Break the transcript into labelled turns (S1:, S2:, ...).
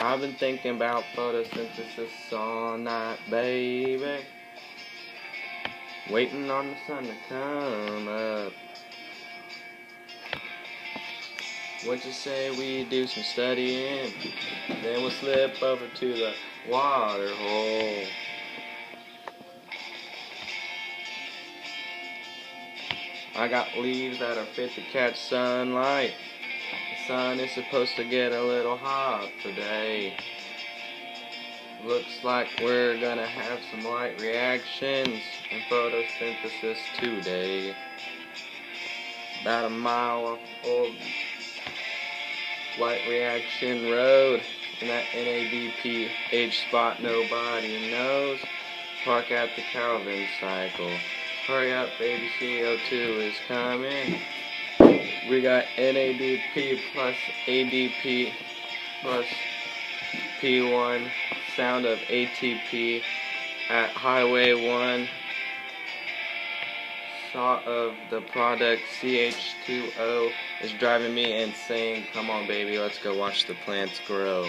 S1: I've been thinking about photosynthesis all night, baby. Waiting on the sun to come up. What you say we do some studying, then we'll slip over to the water hole. I got leaves that are fit to catch sunlight. The sun is supposed to get a little hot today. Looks like we're gonna have some light reactions in photosynthesis today. About a mile off Old Light Reaction Road in that NADP age spot nobody knows. Park at the Calvin cycle. Hurry up, baby, CO2 is coming. We got NADP plus ADP plus P1, sound of ATP at Highway 1. Thought of the product CH2O is driving me insane. Come on, baby, let's go watch the plants grow.